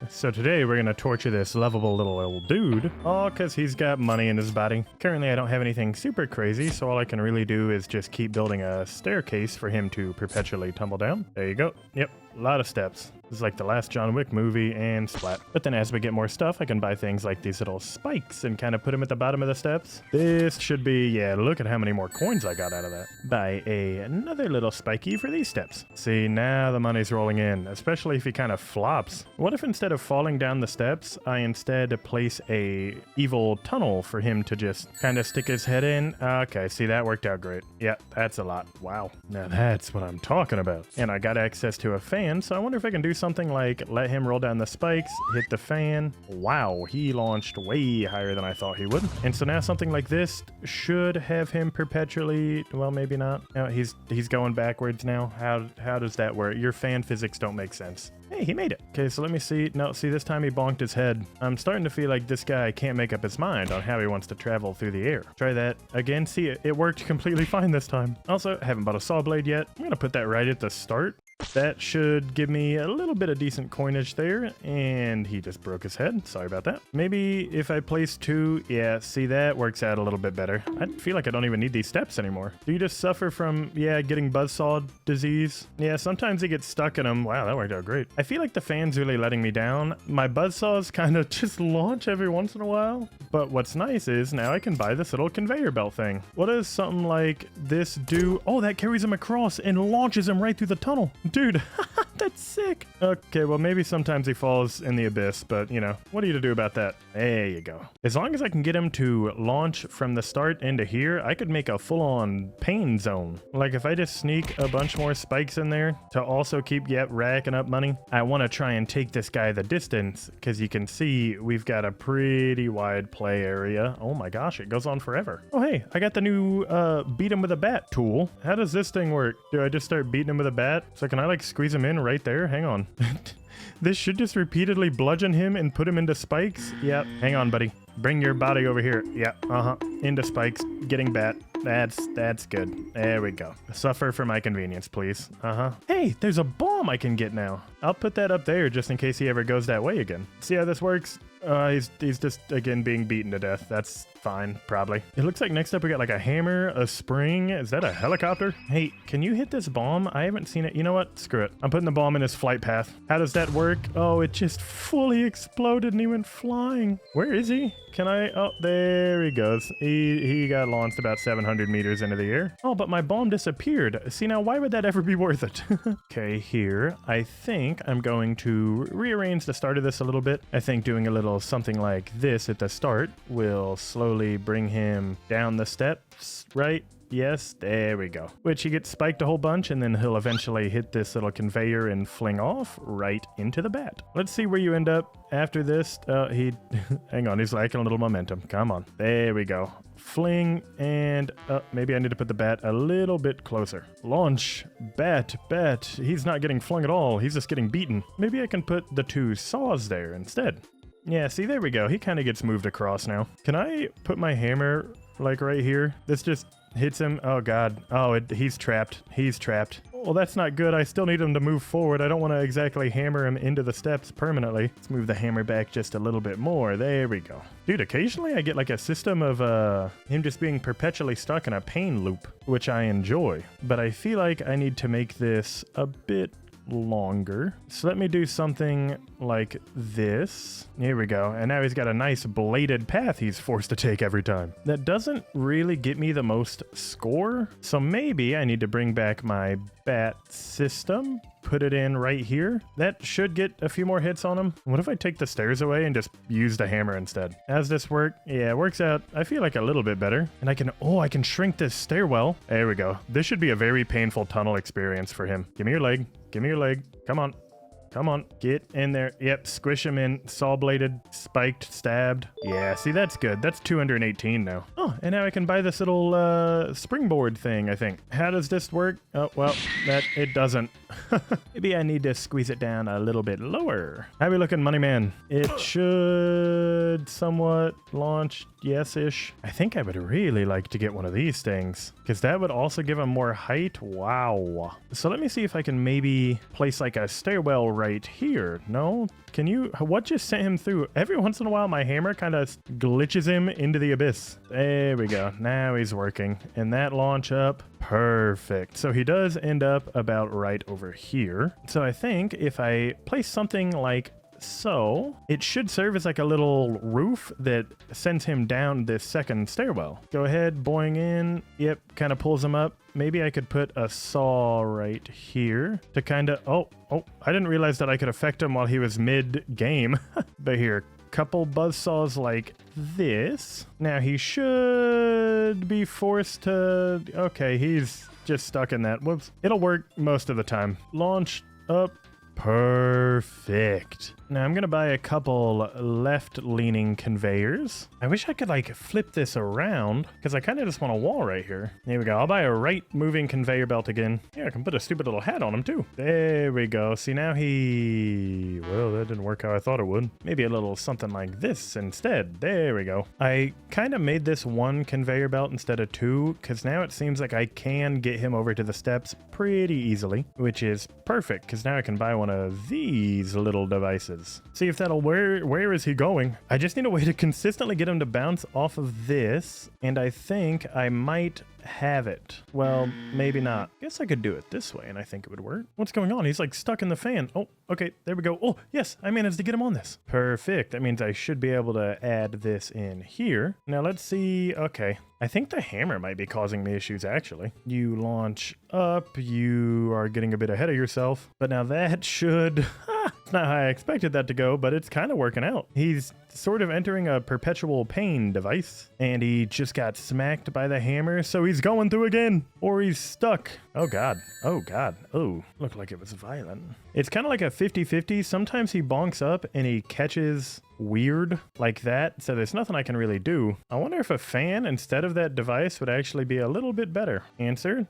So today we're gonna torture this lovable little old dude, all because he's got money in his body. Currently I don't have anything super crazy, so all I can really do is just keep building a staircase for him to perpetually tumble down. There you go. Yep, a lot of steps. This is like the last John Wick movie and splat. But then as we get more stuff, I can buy things like these little spikes and kind of put them at the bottom of the steps. This should be, yeah, look at how many more coins I got out of that. Buy another little spiky for these steps. See, now the money's rolling in, especially if he kind of flops. What if instead of falling down the steps, I instead place a evil tunnel for him to just kind of stick his head in? Okay, see, that worked out great. Yeah, that's a lot. Wow. Now that's what I'm talking about. And I got access to a fan, so I wonder if I can do something like let him roll down the spikes, hit the fan. Wow, he launched way higher than I thought he would. And so now something like this should have him perpetually, well, maybe not. No, he's going backwards now. How does that work? Your fan physics don't make sense. Hey, he made it. Okay, so let me see. No, see, this time he bonked his head. I'm starting to feel like this guy can't make up his mind on how he wants to travel through the air. Try that again. See, it worked completely fine this time. Also, haven't bought a saw blade yet. I'm gonna put that right at the start. That should give me a little bit of decent coinage there, and he just broke his head. Sorry about that. Maybe if I place two, yeah, see, that works out a little bit better. I feel like I don't even need these steps anymore. Do you just suffer from, yeah, getting buzzsaw disease? Yeah, sometimes he gets stuck in them. Wow, that worked out great. I feel like the fan's really letting me down. My buzzsaws kind of just launch every once in a while. But what's nice is now I can buy this little conveyor belt thing. What does something like this do? Oh, that carries him across and launches him right through the tunnel. Dude, that's sick. Okay, well, maybe sometimes he falls in the abyss, but, you know, what are you to do about that? There you go. As long as I can get him to launch from the start into here, I could make a full-on pain zone. Like, if I just sneak a bunch more spikes in there to also keep racking up money, I want to try and take this guy the distance, because you can see we've got a pretty wide play area. Oh my gosh, it goes on forever. Oh, hey, I got the new beat him with a bat tool. How does this thing work? Do I just start beating him with a bat? So can I like squeeze him in right there? Hang on. This should just repeatedly bludgeon him and put him into spikes. Yep. Hang on, buddy. Bring your body over here. Yeah. Into spikes. Getting bat. That's good. There we go. Suffer for my convenience, please. Hey, there's a bomb I can get now. I'll put that up there just in case he ever goes that way again. See how this works? He's just, again, being beaten to death. That's fine, probably. It looks like next up we got like a hammer, a spring. Is that a helicopter? Hey, can you hit this bomb? I haven't seen it. You know what? Screw it. I'm putting the bomb in his flight path. How does that work? Oh, it just fully exploded and he went flying. Where is he? Can I? Oh, there he goes. He got launched about 700 meters into the air. Oh, but my bomb disappeared. See, now why would that ever be worth it? Okay, here. I think I'm going to rearrange the start of this a little bit. I think doing a little something like this at the start will slowly bring him down the steps, right? Yes, there we go. Which he gets spiked a whole bunch, and then he'll eventually hit this little conveyor and fling off right into the bat. Let's see where you end up after this. Hang on, he's lacking a little momentum. Come on. There we go. Fling, and maybe I need to put the bat a little bit closer. Launch, bat. He's not getting flung at all. He's just getting beaten. Maybe I can put the two saws there instead. Yeah, see, there we go. He kind of gets moved across now. Can I put my hammer, like, right here? This just hits him. Oh, God. Oh, he's trapped. He's trapped. Well, that's not good. I still need him to move forward. I don't want to exactly hammer him into the steps permanently. Let's move the hammer back just a little bit more. There we go. Dude, occasionally I get like a system of him just being perpetually stuck in a pain loop, which I enjoy. But I feel like I need to make this a bit longer. So let me do something like this. Here we go. And now he's got a nice bladed path he's forced to take every time. That doesn't really get me the most score. So maybe I need to bring back my bat system, put it in right here. That should get a few more hits on him. What if I take the stairs away and just use the hammer instead? How's this work? Yeah, it works out, I feel like, a little bit better. And I can shrink this stairwell. There we go. This should be a very painful tunnel experience for him. Give me your leg. Give me your leg. Come on. Come on, get in there. Yep, squish him in. Saw-bladed, spiked, stabbed. Yeah, see, that's good. That's 218 now. Oh, and now I can buy this little springboard thing, I think. How does this work? Oh, well, it doesn't. Maybe I need to squeeze it down a little bit lower. How we looking, money man? It should somewhat launch, yes-ish. I think I would really like to get one of these things, because that would also give him more height. Wow. So let me see if I can maybe place like a stairwell right here. No? Can you... What just sent him through? Every once in a while, my hammer kind of glitches him into the abyss. There we go. Now he's working. And that launch up. Perfect. So he does end up about right over here. So I think if I place something like so, it should serve as like a little roof that sends him down this second stairwell. Go ahead, boing in. Yep, kind of pulls him up. Maybe I could put a saw right here to kind of... Oh, I didn't realize that I could affect him while he was mid-game. But here, couple buzz saws like this. Now he should be forced to... Okay, he's just stuck in that. Whoops. It'll work most of the time. Launch up. Perfect. Now I'm gonna buy a couple left-leaning conveyors. I wish I could like flip this around because I kind of just want a wall right here. Here we go. I'll buy a right-moving conveyor belt again. Yeah, I can put a stupid little hat on him too. There we go. See, now he... Well, that didn't work how I thought it would. Maybe a little something like this instead. There we go. I kind of made this one conveyor belt instead of two because now it seems like I can get him over to the steps pretty easily, which is perfect because now I can buy one of these little devices. See if that'll... Where is he going? I just need a way to consistently get him to bounce off of this, and I think I might have it. Well, maybe not. Guess I could do it this way, and I think it would work. What's going on? He's like stuck in the fan. Oh, okay, there we go. Oh, yes, I managed to get him on this. Perfect. That means I should be able to add this in here. Now let's see. Okay. I think the hammer might be causing me issues, actually. You launch up, you are getting a bit ahead of yourself, but now that should... It's not how I expected that to go, but it's kind of working out. He's sort of entering a perpetual pain device, and he just got smacked by the hammer, so he's going through again, or he's stuck. Oh, God. Oh, God. Oh, looked like it was violent. It's kind of like a 50-50. Sometimes he bonks up and he catches weird like that, so there's nothing I can really do. I wonder if a fan instead of that device would actually be a little bit better. Answer?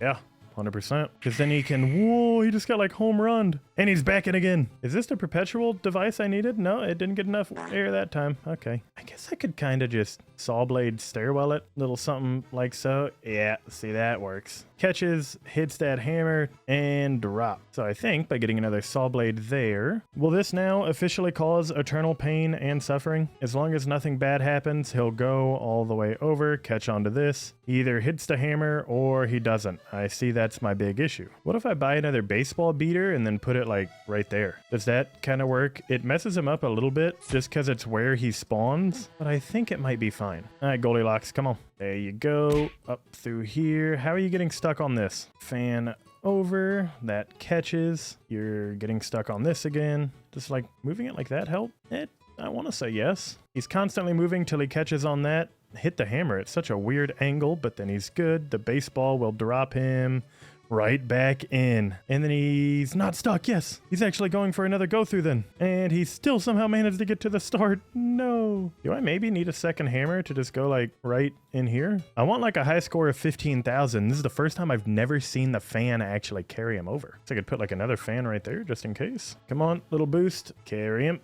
Yeah. 100%. Because then he can... Whoa, he just got like home run. And he's back in again. Is this the perpetual device I needed? No, it didn't get enough air that time. Okay. I guess I could kind of just saw blade stairwell it. Little something like so. Yeah, see, that works. Catches, hits that hammer, and drop. So I think by getting another saw blade there, will this now officially cause eternal pain and suffering? As long as nothing bad happens, he'll go all the way over, catch onto this. He either hits the hammer or he doesn't. I see that's my big issue. What if I buy another baseball beater and then put it like right there? Does that kind of work? It messes him up a little bit just because it's where he spawns, but I think it might be fine. All right, Goldilocks, come on. There you go. Up through here. How are you getting stuck on this? Fan over. That catches. You're getting stuck on this again. Just like moving it like that help? I want to say yes. He's constantly moving till he catches on that. Hit the hammer at such a weird angle, but then he's good. The baseball will drop him right back in. And then he's not stuck. Yes, he's actually going for another go through then. And he still somehow managed to get to the start. No. Do I maybe need a second hammer to just go like right in here? I want like a high score of 15,000. This is the first time I've never seen the fan actually carry him over. So I could put like another fan right there just in case. Come on, little boost. Carry him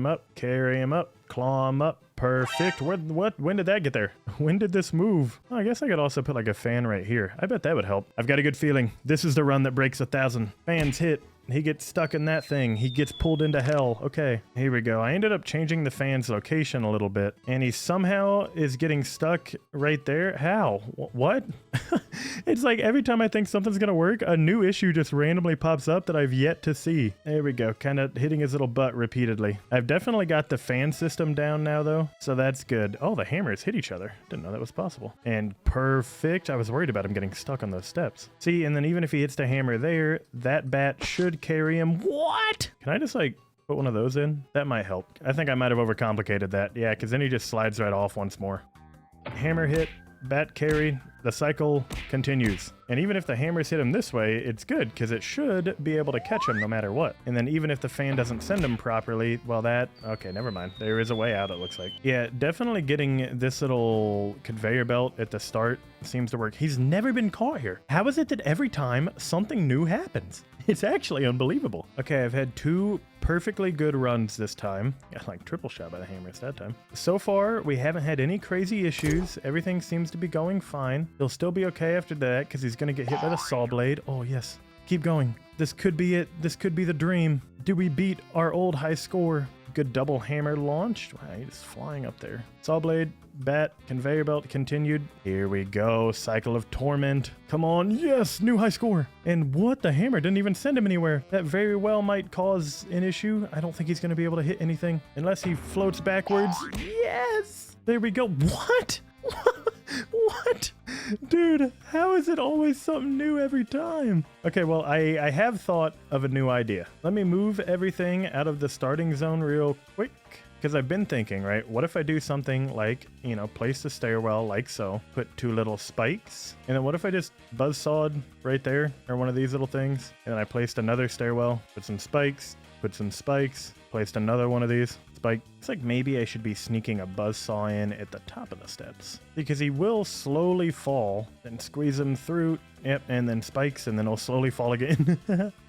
up, carry him up, claw him up. Perfect. When did that get there? When did this move? Oh, I guess I could also put like a fan right here. I bet that would help. I've got a good feeling. This is the run that breaks 1,000. Fans hit. He gets stuck in that thing. He gets pulled into hell. Okay, here we go. I ended up changing the fan's location a little bit, and he somehow is getting stuck right there. How? What? It's like every time I think something's gonna work, a new issue just randomly pops up that I've yet to see. There we go. Kind of hitting his little butt repeatedly. I've definitely got the fan system down now, though, so that's good. Oh, the hammers hit each other. Didn't know that was possible. And perfect. I was worried about him getting stuck on those steps. See, and then even if he hits the hammer there, that bat should carry him. What? Can I just like put one of those in? That might help. I think I might have overcomplicated that. Yeah, because then he just slides right off once more. Hammer hit, bat carry, the cycle continues. And even if the hammers hit him this way, it's good because it should be able to catch him no matter what. And then even if the fan doesn't send him properly, well that, okay, never mind. There is a way out, it looks like. Yeah, definitely getting this little conveyor belt at the start seems to work. He's never been caught here. How is it that every time something new happens? It's actually unbelievable. Okay, I've had 2 perfectly good runs this time. Got like triple shot by the hammers that time. So far, we haven't had any crazy issues. Everything seems to be going fine. He'll still be okay after that because he's going to get hit by the saw blade. Oh, yes. Keep going. This could be it. This could be the dream. Do we beat our old high score? Good double hammer launched. Right, it's flying up there. Saw blade, bat, conveyor belt continued. Here we go. Cycle of torment. Come on. Yes, new high score. And what? The hammer didn't even send him anywhere. That very well might cause an issue. I don't think he's going to be able to hit anything unless he floats backwards. Yes. There we go. What? What? Dude, how is it always something new every time? Okay, well, I have thought of a new idea. Let me move everything out of the starting zone real quick. Because I've been thinking, right, what if I do something like, you know, place the stairwell like so, put 2 little spikes, and then what if I just buzzsawed right there, or one of these little things, and then I placed another stairwell, put some spikes, placed another one of these, spike. It's like maybe I should be sneaking a buzzsaw in at the top of the steps, because he will slowly fall, then squeeze him through, yep, and then spikes, and then he'll slowly fall again.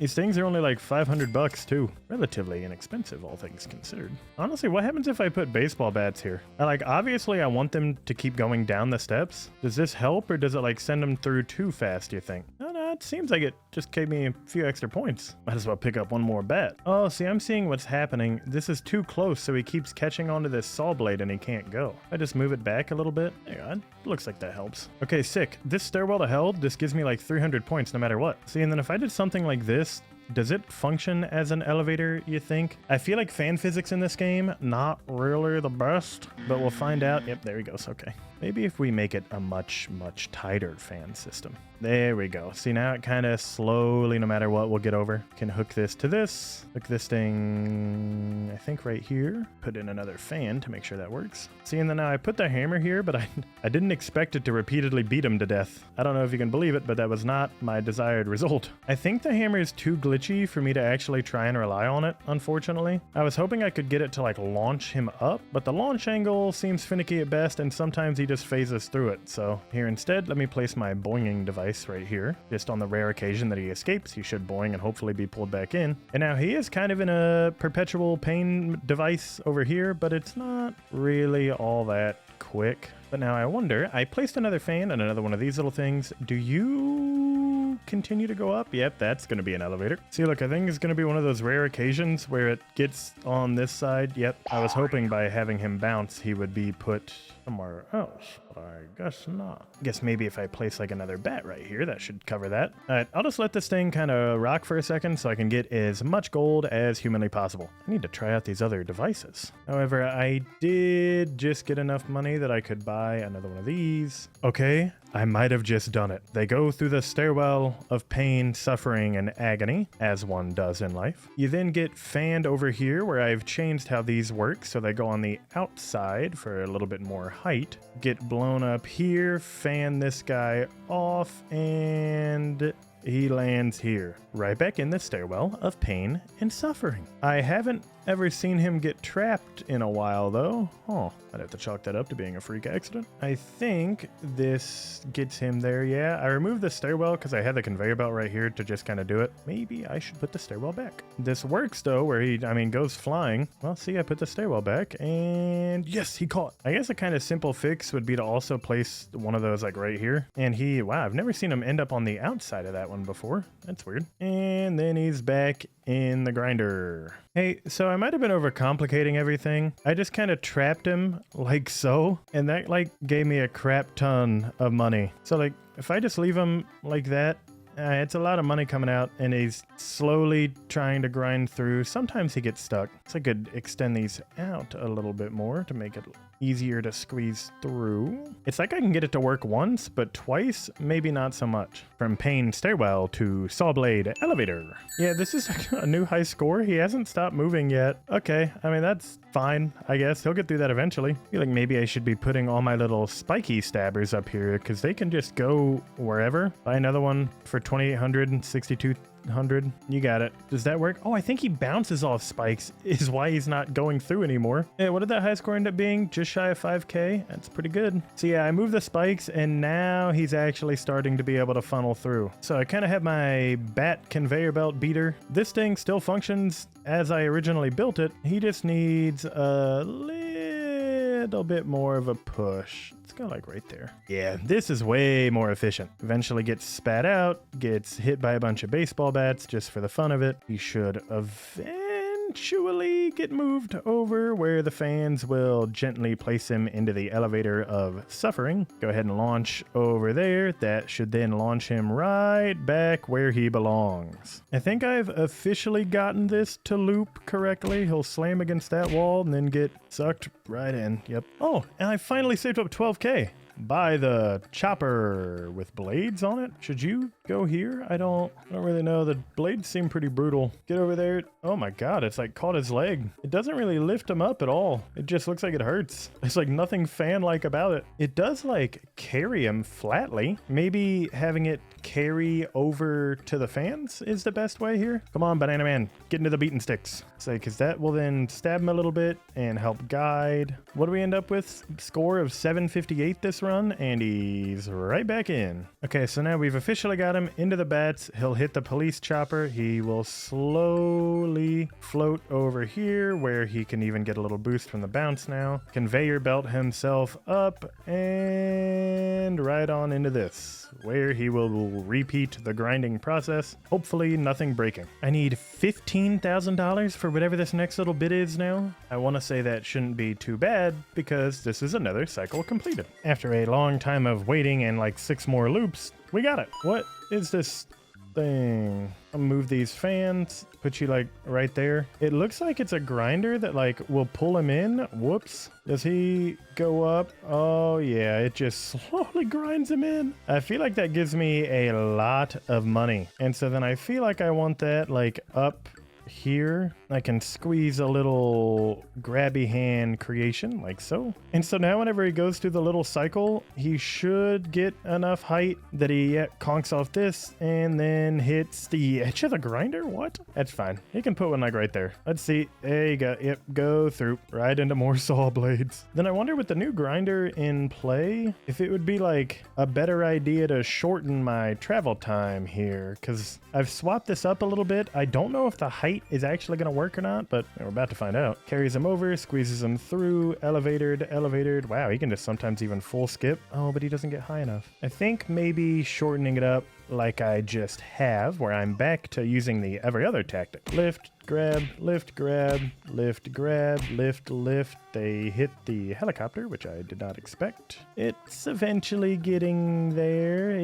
These things are only like $500 too. Relatively inexpensive, all things considered. Honestly, what happens if I put baseball bats here? Obviously I want them to keep going down the steps. Does this help, or does it like send them through too fast, do you think? No, it seems like it just gave me a few extra points. Might as well pick up one more bat. Oh, see, I'm seeing what's happening. This is too close, so he keeps catching onto this saw blade and he can't go. I just move it back a little bit. There you go. Looks like that helps. Okay, sick. This stairwell to hell, this gives me like 300 points no matter what. See, and then if I did something like this, does it function as an elevator, you think? I feel like fan physics in this game, not really the best, but we'll find out. Yep, there he goes. Okay. Maybe if we make it a much, much tighter fan system. There we go. See, now it kind of slowly, no matter what, we'll get over. Can hook this to this. Hook this thing, I think right here. Put in another fan to make sure that works. See, and then now I put the hammer here, but I didn't expect it to repeatedly beat him to death. I don't know if you can believe it, but that was not my desired result. I think the hammer is too glitchy for me to actually try and rely on it, unfortunately. I was hoping I could get it to like launch him up, but the launch angle seems finicky at best, and sometimes he just phases through it. So here instead, let me place my boinging device right here. Just on the rare occasion that he escapes, he should boing and hopefully be pulled back in. And now he is kind of in a perpetual pain device over here, but it's not really all that quick. But now I wonder, I placed another fan and another one of these little things. Do you continue to go up? Yep, that's going to be an elevator. See, look, I think it's going to be one of those rare occasions where it gets on this side. Yep, I was hoping by having him bounce, he would be put somewhere else, but I guess not. I guess maybe if I place like another bat right here, that should cover that. All right, I'll just let this thing kind of rock for a second so I can get as much gold as humanly possible. I need to try out these other devices. However, I did just get enough money that I could buy another one of these. Okay, I might have just done it. They go through the stairwell of pain, suffering, and agony, as one does in life. You then get fanned over here, where I've changed how these work, so they go on the outside for a little bit more height. Get blown up here, fan this guy off, and he lands here, right back in the stairwell of pain and suffering. I haven't ever seen him get trapped in a while, though. Oh, I'd have to chalk that up to being a freak accident. I think this gets him there. Yeah, I removed the stairwell because I had the conveyor belt right here to just kind of do it. Maybe I should put the stairwell back. This works, though, where he, goes flying. Well, see, I put the stairwell back, and yes, he caught. I guess a kind of simple fix would be to also place one of those, like, right here. And he, wow, I've never seen him end up on the outside of that one before. That's weird. And then he's back in the grinder. Hey, so I might have been overcomplicating everything. I just kind of trapped him like so, and that like gave me a crap ton of money. So like if I just leave him like that, it's a lot of money coming out, and he's slowly trying to grind through. Sometimes he gets stuck. So I could extend these out a little bit more to make it easier to squeeze through. It's like I can get it to work once, but twice, maybe not so much. From pain stairwell to saw blade elevator. Yeah, this is a new high score. He hasn't stopped moving yet. Okay, that's fine, I guess. He'll get through that eventually. I feel like maybe I should be putting all my little spiky stabbers up here, because they can just go wherever. Buy another one for 2,800 and 6,200. You got it. Does that work? Oh, I think he bounces off spikes is why he's not going through anymore. Yeah, what did that high score end up being? Just shy of 5K? That's pretty good. So yeah, I moved the spikes, and now he's actually starting to be able to funnel through. So I kind of have my bat conveyor belt beater. This thing still functions as I originally built it. He just needs a little little bit more of a push. Let's go like right there. Yeah, this is way more efficient. Eventually gets spat out, gets hit by a bunch of baseball bats just for the fun of it. He should eventually get moved over where the fans will gently place him into the elevator of suffering. Go ahead and launch over there. That should then launch him right back where he belongs. I think I've officially gotten this to loop correctly. He'll slam against that wall and then get sucked right in. Yep. Oh, and I finally saved up 12K. Buy the chopper with blades on it. Should you go here? I don't really know. The blades seem pretty brutal. Get over there. Oh my god, it's like caught his leg. It doesn't really lift him up at all. It just looks like it hurts. There's like nothing fan-like about it. It does like carry him flatly. Maybe having it carry over to the fans is the best way here. Come on, Banana Man, get into the beaten sticks. Say, because that will then stab him a little bit and help guide. What do we end up with? Score of 758 this run, and he's right back in. Okay, so now we've officially got him into the bats. He'll hit the police chopper. He will slowly float over here where he can even get a little boost from the bounce now. Conveyor belt himself up and right on into this, where he will repeat the grinding process. Hopefully nothing breaking. I need $15,000 for whatever this next little bit is now. I want to say that shouldn't be too bad because this is another cycle completed. After a long time of waiting and like 6 more loops, we got it. What is this thing? I'll move these fans, put you like right there. It looks like it's a grinder that like will pull him in. Whoops. Does he go up? Oh yeah, it just slowly grinds him in. I feel like that gives me a lot of money. And so then I feel like I want that like up here. I can squeeze a little grabby hand creation like so. And so now whenever he goes through the little cycle, he should get enough height that he conks off this and then hits the edge of the grinder. What? That's fine. He can put one like right there. Let's see. There you go. Yep, go through right into more saw blades. Then I wonder with the new grinder in play, if it would be like a better idea to shorten my travel time here, because I've swapped this up a little bit. I don't know if the height is actually going to work or not, but we're about to find out. Carries him over, squeezes him through, elevated. Wow, he can just sometimes even full skip. Oh, but he doesn't get high enough. I think maybe shortening it up like I just have, where I'm back to using the every other tactic. Lift, grab, lift, grab, lift, grab, lift, lift. They hit the helicopter, which I did not expect. It's eventually getting there.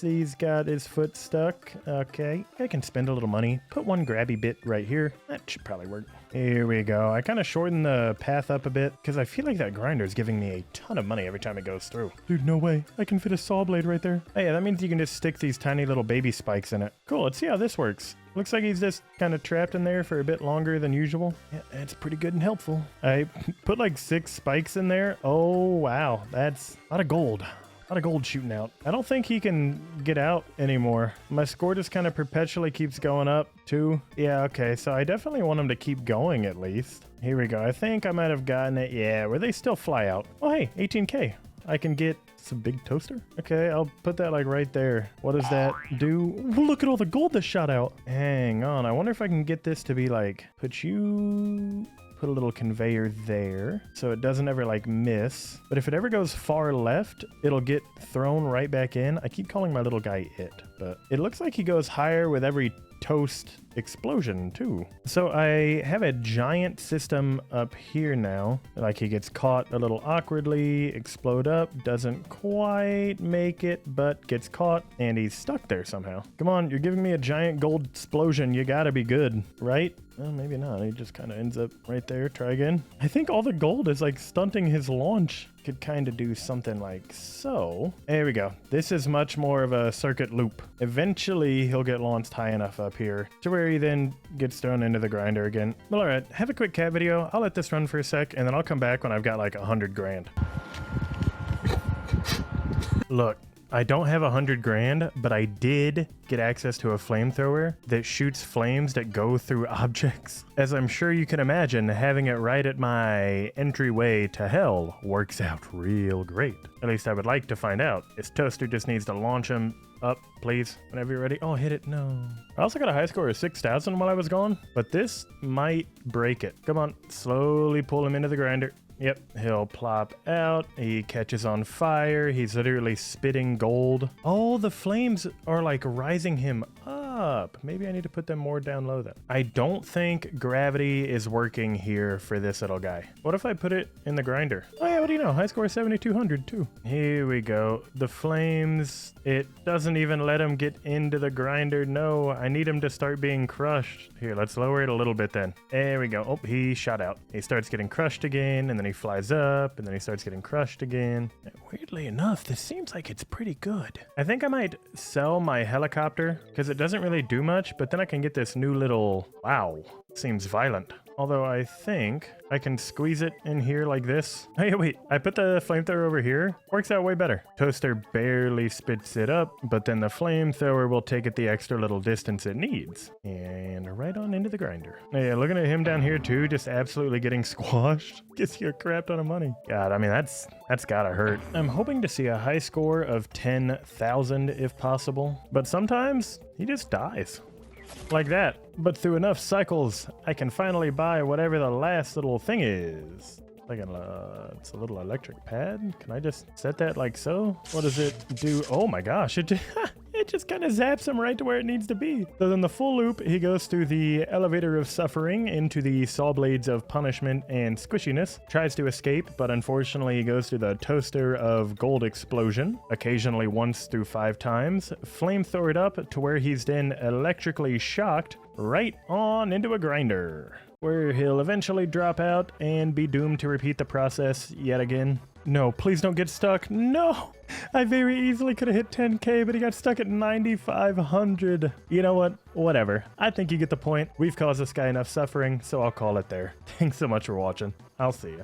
He's got his foot stuck. Okay, I can spend a little money. Put one grabby bit right here. That should probably work. Here we go. I kind of shortened the path up a bit because I feel like that grinder is giving me a ton of money every time it goes through. Dude, no way. I can fit a saw blade right there. Oh yeah, that means you can just stick these tiny little baby spikes in it. Cool, let's see how this works. Looks like he's just kind of trapped in there for a bit longer than usual. Yeah, that's pretty good and helpful. I put like 6 spikes in there. Oh, wow. That's a lot of gold. A lot of gold shooting out. I don't think he can get out anymore. My score just kind of perpetually keeps going up too. Yeah, okay. So I definitely want him to keep going at least. Here we go. I think I might have gotten it. Yeah, where they still fly out. Oh, hey, 18K. I can get some big toaster. Okay, I'll put that like right there. What does that do? Look at all the gold that shot out. Hang on. I wonder if I can get this to be like, put a little conveyor there so it doesn't ever like miss. But if it ever goes far left, it'll get thrown right back in. I keep calling my little guy it, but it looks like he goes higher with every toast explosion too. So I have a giant system up here now. Like he gets caught a little awkwardly, explode up, doesn't quite make it, but gets caught and he's stuck there somehow. Come on, you're giving me a giant gold explosion. You gotta be good, right? Well, maybe not. He just kind of ends up right there. Try again. I think all the gold is like stunting his launch. Could kind of do something like so. There we go. This is much more of a circuit loop. Eventually, he'll get launched high enough up here to where he then gets thrown into the grinder again. Well, all right. Have a quick cat video. I'll let this run for a sec, and then I'll come back when I've got like 100 grand. Look. I don't have 100 grand, but I did get access to a flamethrower that shoots flames that go through objects. As I'm sure you can imagine, having it right at my entryway to hell works out real great. At least I would like to find out. This toaster just needs to launch him up, please, whenever you're ready. Oh, hit it. No. I also got a high score of 6,000 while I was gone, but this might break it. Come on, slowly pull him into the grinder. Yep, he'll plop out. He catches on fire. He's literally spitting gold. Oh, the flames are like rising him up. Maybe I need to put them more down low then. I don't think gravity is working here for this little guy. What if I put it in the grinder? Oh yeah, what do you know? High score 7,200 too. Here we go. The flames, it doesn't even let him get into the grinder. No, I need him to start being crushed. Here, let's lower it a little bit then. There we go. Oh, he shot out. He starts getting crushed again, and then he flies up, and then he starts getting crushed again. And weirdly enough, this seems like it's pretty good. I think I might sell my helicopter because it doesn't really do much, but then I can get this new little... Wow, seems violent. Although I think I can squeeze it in here like this. Hey, wait, I put the flamethrower over here. Works out way better. Toaster barely spits it up, but then the flamethrower will take it the extra little distance it needs. And right on into the grinder. Yeah, looking at him down here too, just absolutely getting squashed. Gets you a crap ton of money. God, I mean, that's gotta hurt. I'm hoping to see a high score of 10,000 if possible, but sometimes he just dies. Like that. But through enough cycles, I can finally buy whatever the last little thing is. Like it's a little electric pad. Can I just set that like so? What does it do? Oh my gosh, it just kind of zaps him right to where it needs to be. So then the full loop, he goes through the elevator of suffering into the saw blades of punishment and squishiness. Tries to escape, but unfortunately he goes through the toaster of gold explosion, occasionally once through 5 times, flamethrower it up to where he's then electrically shocked right on into a grinder, where he'll eventually drop out and be doomed to repeat the process yet again. No, please don't get stuck. No! I very easily could have hit 10K, but he got stuck at 9,500. You know what? Whatever. I think you get the point. We've caused this guy enough suffering, so I'll call it there. Thanks so much for watching. I'll see you.